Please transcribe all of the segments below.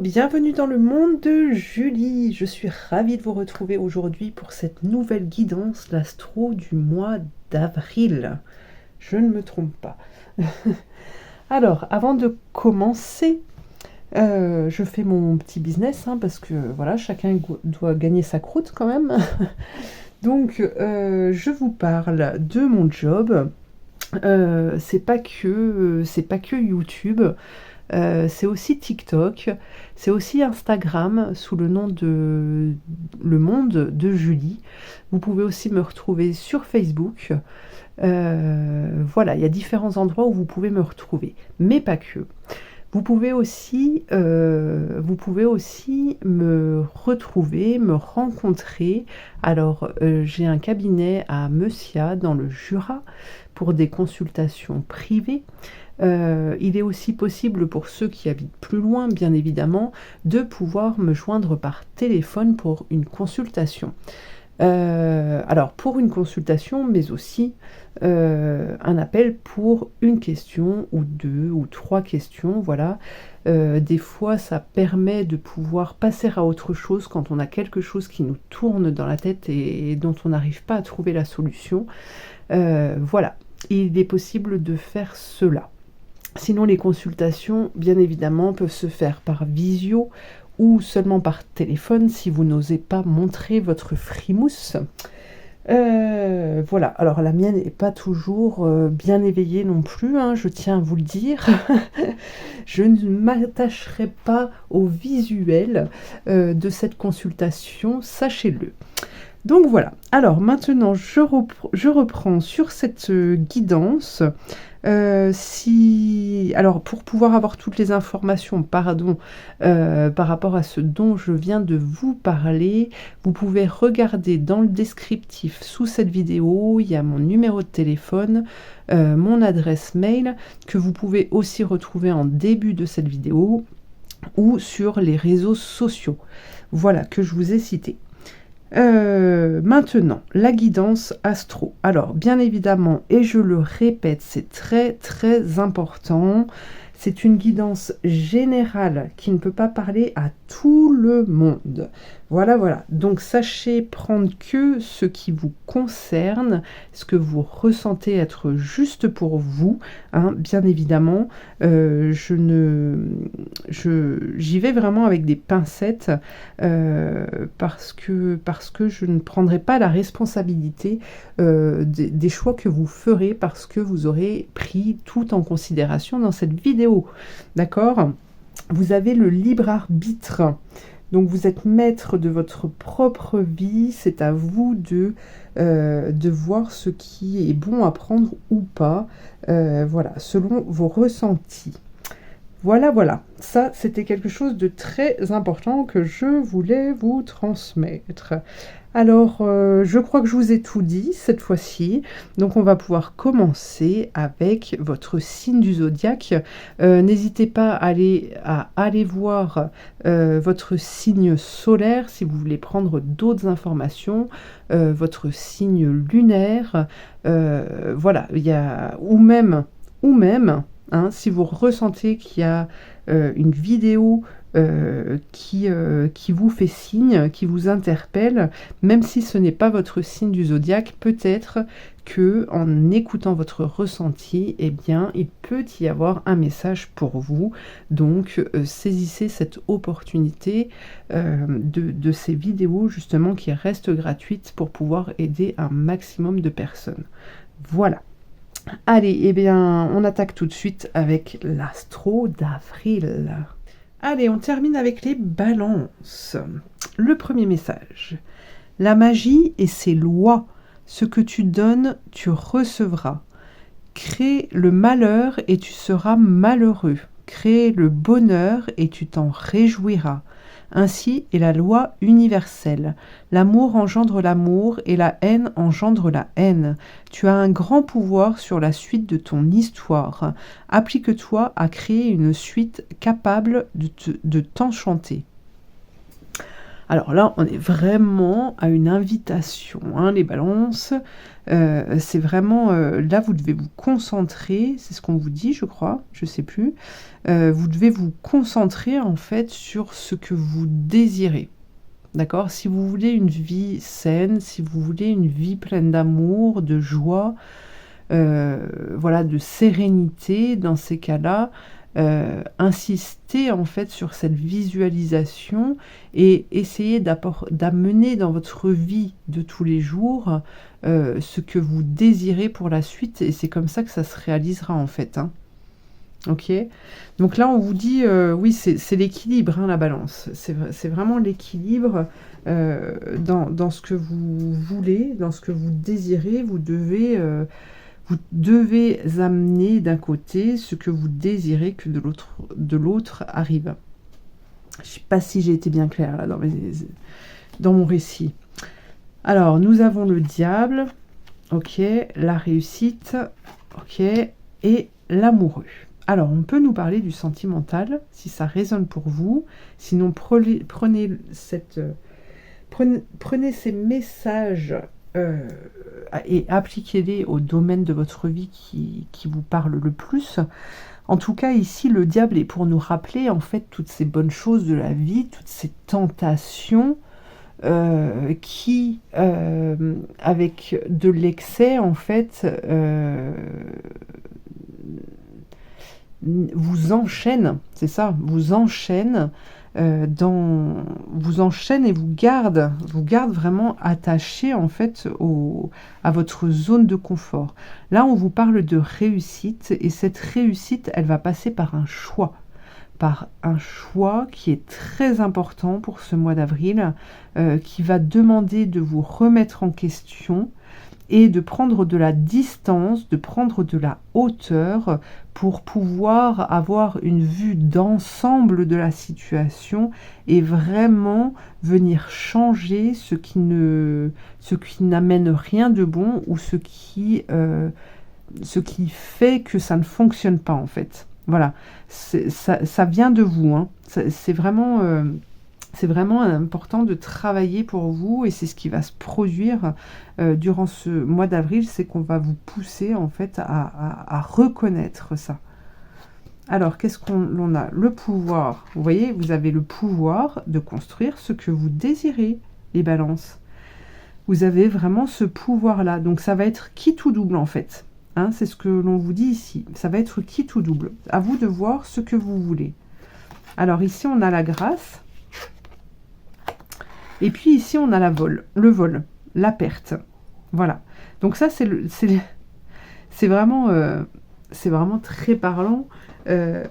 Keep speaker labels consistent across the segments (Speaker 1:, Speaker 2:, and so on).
Speaker 1: bienvenue dans le monde de Julie. Je suis ravie de vous retrouver aujourd'hui pour cette nouvelle guidance l'astro du mois d'avril. Je ne me trompe pas. Alors, avant de commencer, je fais mon petit business parce que voilà, chacun doit gagner sa croûte quand même. Donc, je vous parle de mon job. C'est pas que YouTube. C'est aussi TikTok, c'est aussi Instagram sous le nom de Le Monde de Julie. Vous pouvez aussi me retrouver sur Facebook. Voilà, il y a différents endroits où vous pouvez me retrouver, mais pas que. Vous pouvez aussi me retrouver, me rencontrer. Alors, j'ai un cabinet à Meusia, dans le Jura, pour des consultations privées. Il est aussi possible pour ceux qui habitent plus loin, bien évidemment, de pouvoir me joindre par téléphone pour une consultation. Alors, pour une consultation, mais aussi un appel pour une question ou deux ou trois questions, voilà. Des fois, ça permet de pouvoir passer à autre chose quand on a quelque chose qui nous tourne dans la tête et dont on n'arrive pas à trouver la solution. Voilà, il est possible de faire cela. Sinon, les consultations, bien évidemment, peuvent se faire par visio ou seulement par téléphone si vous n'osez pas montrer votre frimousse. Voilà, alors la mienne n'est pas toujours bien éveillée non plus, je tiens à vous le dire. Je ne m'attacherai pas au visuel de cette consultation, sachez-le. Donc voilà, alors maintenant je reprends sur cette guidance. Alors pour pouvoir avoir toutes les informations, par rapport à ce dont je viens de vous parler, vous pouvez regarder dans le descriptif sous cette vidéo, il y a mon numéro de téléphone, mon adresse mail, que vous pouvez aussi retrouver en début de cette vidéo, ou sur les réseaux sociaux, voilà, que je vous ai cités. Maintenant, la guidance astro. Alors, bien évidemment, et je le répète, c'est très très important, c'est une guidance générale qui ne peut pas parler à tout le monde. Voilà, voilà. Donc, sachez prendre que ce qui vous concerne, ce que vous ressentez être juste pour vous, bien évidemment. J'y vais vraiment avec des pincettes parce que je ne prendrai pas la responsabilité des choix que vous ferez parce que vous aurez pris tout en considération dans cette vidéo. D'accord ? Vous avez le libre arbitre. Donc vous êtes maître de votre propre vie, c'est à vous de voir ce qui est bon à prendre ou pas, voilà, selon vos ressentis. Voilà, voilà, ça c'était quelque chose de très important que je voulais vous transmettre. Alors, je crois que je vous ai tout dit cette fois-ci, donc on va pouvoir commencer avec votre signe du zodiaque. N'hésitez pas à aller voir votre signe solaire si vous voulez prendre d'autres informations, votre signe lunaire, voilà, il y a, ou même, si vous ressentez qu'il y a une vidéo qui vous fait signe, qui vous interpelle, même si ce n'est pas votre signe du zodiaque, peut-être que en écoutant votre ressenti, eh bien, il peut y avoir un message pour vous. Donc, saisissez cette opportunité de ces vidéos, justement, qui restent gratuites pour pouvoir aider un maximum de personnes. Voilà. Allez, eh bien, on attaque tout de suite avec l'astro d'avril. Allez, on termine avec les balances. Le premier message. La magie et ses lois. Ce que tu donnes, tu recevras. Crée le malheur et tu seras malheureux. Crée le bonheur et tu t'en réjouiras. Ainsi est la loi universelle. L'amour engendre l'amour et la haine engendre la haine. Tu as un grand pouvoir sur la suite de ton histoire. Applique-toi à créer une suite capable de t'enchanter. Alors là, on est vraiment à une invitation, hein, les balances. C'est vraiment, là, vous devez vous concentrer, c'est ce qu'on vous dit, je crois, je sais plus. Vous devez vous concentrer, en fait, sur ce que vous désirez. D'accord? Si vous voulez une vie saine, si vous voulez une vie pleine d'amour, de joie, voilà, de sérénité, dans ces cas-là, insistez en fait sur cette visualisation et essayez d'amener dans votre vie de tous les jours ce que vous désirez pour la suite, et c'est comme ça que ça se réalisera en fait, hein. Ok? Donc là, on vous dit, oui, c'est l'équilibre, hein, la balance. C'est vraiment l'équilibre dans ce que vous voulez, dans ce que vous désirez. Vous devez amener d'un côté ce que vous désirez que de l'autre arrive. Je ne sais pas si j'ai été bien claire là dans mon récit. Alors, nous avons le diable, ok, la réussite, ok, et l'amoureux. Alors, on peut nous parler du sentimental, si ça résonne pour vous. Sinon, prenez ces messages et appliquez-les au domaine de votre vie qui vous parle le plus. En tout cas, ici, le diable est pour nous rappeler, en fait, toutes ces bonnes choses de la vie, toutes ces tentations qui, avec de l'excès, en fait, vous enchaînent, c'est ça, vous enchaînent vous enchaîne et vous garde vraiment attaché en fait à votre zone de confort. Là, on vous parle de réussite, et cette réussite, elle va passer par un choix qui est très important pour ce mois d'avril, qui va demander de vous remettre en question et de prendre de la distance, de prendre de la hauteur pour pouvoir avoir une vue d'ensemble de la situation et vraiment venir changer ce qui n'amène rien de bon, ou ce qui fait que ça ne fonctionne pas en fait. Voilà, ça vient de vous, hein. C'est vraiment important de travailler pour vous, et c'est ce qui va se produire durant ce mois d'avril, c'est qu'on va vous pousser en fait à reconnaître ça. Alors, qu'est-ce qu'on a? Le pouvoir. Vous voyez, vous avez le pouvoir de construire ce que vous désirez, les balances. Vous avez vraiment ce pouvoir-là. Donc, ça va être quitte ou double en fait. Hein, c'est ce que l'on vous dit ici. Ça va être quitte ou double. À vous de voir ce que vous voulez. Alors, ici, on a la grâce. Et puis ici, on a le vol, la perte. Voilà. Donc ça, c'est vraiment très parlant. Je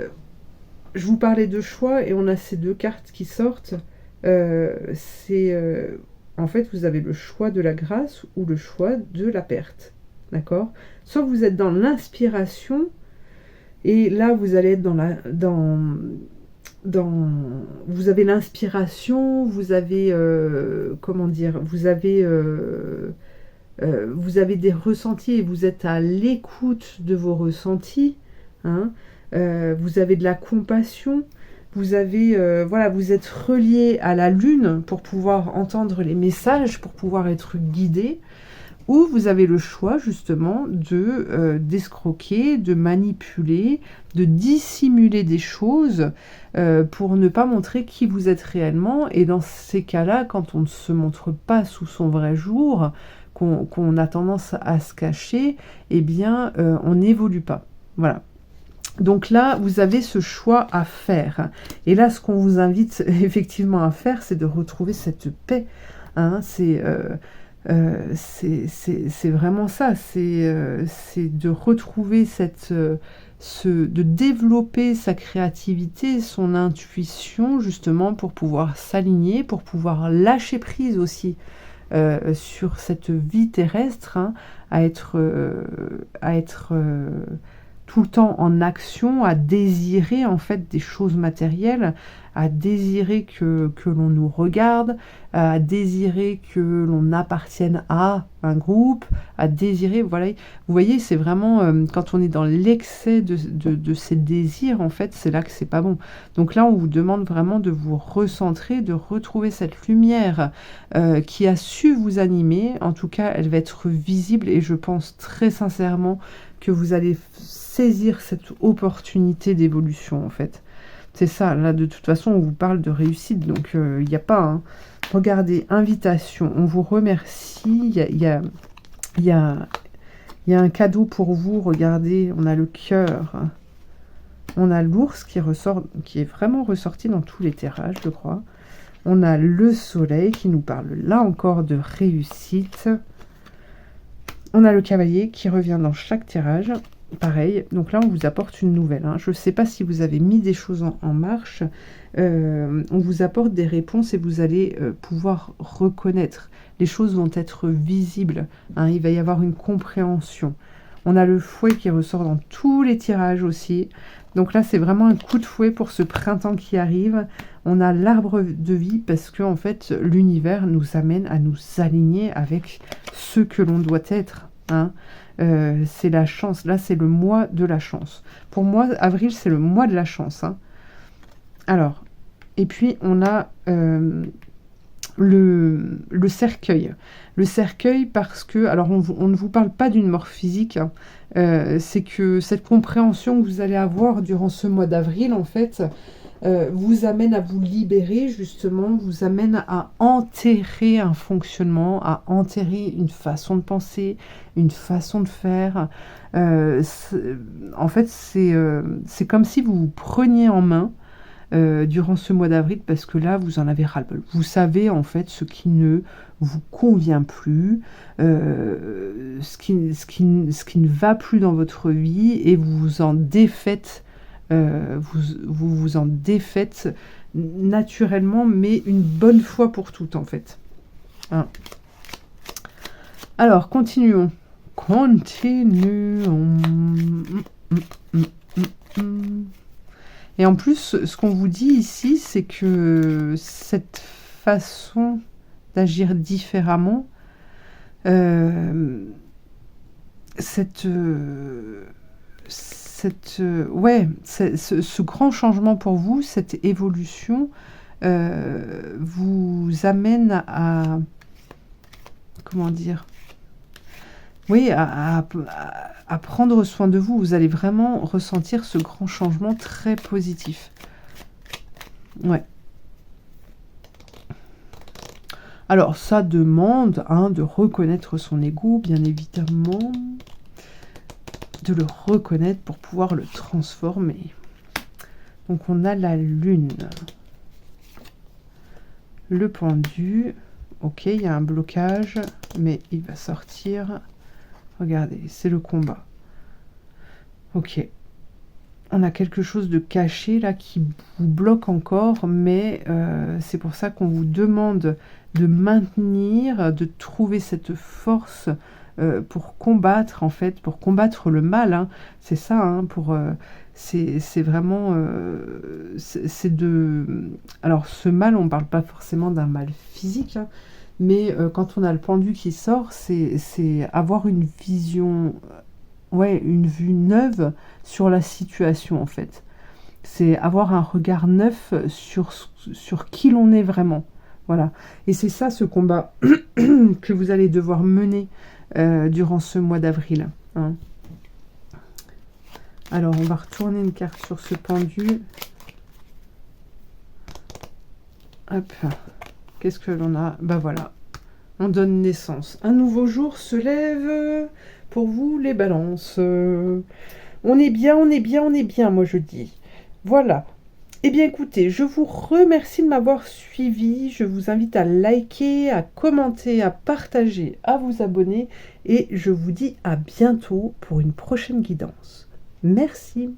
Speaker 1: vous parlais de choix et on a ces deux cartes qui sortent. En fait, vous avez le choix de la grâce ou le choix de la perte. D'accord? Soit vous êtes dans l'inspiration, et là, vous allez être vous avez l'inspiration, vous avez vous avez des ressentis et vous êtes à l'écoute de vos ressentis, hein. Vous avez de la compassion, vous avez vous êtes relié à la lune pour pouvoir entendre les messages, pour pouvoir être guidé. Ou vous avez le choix justement d'escroquer, de manipuler, de dissimuler des choses pour ne pas montrer qui vous êtes réellement. Et dans ces cas-là, quand on ne se montre pas sous son vrai jour, qu'on a tendance à se cacher, eh bien on n'évolue pas. Voilà. Donc là, vous avez ce choix à faire. Et là, ce qu'on vous invite effectivement à faire, c'est de retrouver cette paix, hein. C'est vraiment ça, c'est de retrouver de développer sa créativité, son intuition, justement pour pouvoir s'aligner, pour pouvoir lâcher prise aussi sur cette vie terrestre, hein, à être tout le temps en action, à désirer en fait des choses matérielles, à désirer que l'on nous regarde, à désirer que l'on appartienne à un groupe, à désirer, voilà. Vous voyez, c'est vraiment, quand on est dans l'excès de ces désirs, en fait, c'est là que c'est pas bon. Donc là, on vous demande vraiment de vous recentrer, de retrouver cette lumière qui a su vous animer. En tout cas, elle va être visible et je pense très sincèrement que vous allez saisir cette opportunité d'évolution, en fait. C'est ça, là, de toute façon, on vous parle de réussite, donc il n'y a pas... Hein. Regardez, invitation, on vous remercie, il y a un cadeau pour vous, regardez, on a le cœur, on a l'ours qui ressort, qui est vraiment ressorti dans tous les tirages, je crois. On a le soleil qui nous parle, là encore, de réussite. On a le cavalier qui revient dans chaque tirage. Pareil, donc là on vous apporte une nouvelle. Hein. Je ne sais pas si vous avez mis des choses en marche. On vous apporte des réponses et vous allez pouvoir reconnaître. Les choses vont être visibles. Hein. Il va y avoir une compréhension. On a le fouet qui ressort dans tous les tirages aussi. Donc là c'est vraiment un coup de fouet pour ce printemps qui arrive. On a l'arbre de vie parce que en fait l'univers nous amène à nous aligner avec ce que l'on doit être. Hein. C'est la chance, là c'est le mois de la chance. Pour moi, avril c'est le mois de la chance. Hein. Alors, et puis on a le cercueil. Le cercueil parce que, alors on ne vous parle pas d'une mort physique, hein. C'est que cette compréhension que vous allez avoir durant ce mois d'avril, en fait, vous amène à vous libérer, justement, vous amène à enterrer un fonctionnement, à enterrer une façon de penser, une façon de faire. En fait, c'est comme si vous vous preniez en main durant ce mois d'avril, parce que là, vous en avez ras-le-bol. Vous savez, en fait, ce qui ne vous convient plus, ce qui ne va plus dans votre vie, et vous vous en défaites. Vous en défaites naturellement, mais une bonne fois pour toutes, en fait. Hein. Alors, continuons. Et en plus, ce qu'on vous dit ici, c'est que cette façon d'agir différemment, ce grand changement pour vous, cette évolution, vous amène à, comment dire, oui, à prendre soin de vous. Vous allez vraiment ressentir ce grand changement très positif. Ouais. Alors, ça demande de reconnaître son ego, bien évidemment. De le reconnaître pour pouvoir le transformer. Donc, on a la lune. Le pendu. Ok, il y a un blocage, mais il va sortir. Regardez, c'est le combat. Ok. On a quelque chose de caché là qui vous bloque encore, mais c'est pour ça qu'on vous demande de maintenir, de trouver cette force pour combattre, en fait, pour combattre le mal. Hein. C'est ça, hein, c'est vraiment... c'est de... Alors, ce mal, on ne parle pas forcément d'un mal physique, hein, mais quand on a le pendu qui sort, c'est avoir une vision... Ouais, une vue neuve sur la situation, en fait. C'est avoir un regard neuf sur qui l'on est vraiment. Voilà. Et c'est ça, ce combat que vous allez devoir mener durant ce mois d'avril. Hein. Alors, on va retourner une carte sur ce pendu. Hop. Qu'est-ce que l'on a? Bah voilà. On donne naissance. Un nouveau jour se lève... Pour vous, les balances, on est bien, on est bien, on est bien, moi je dis. Voilà. Eh bien écoutez, je vous remercie de m'avoir suivi. Je vous invite à liker, à commenter, à partager, à vous abonner. Et je vous dis à bientôt pour une prochaine guidance. Merci.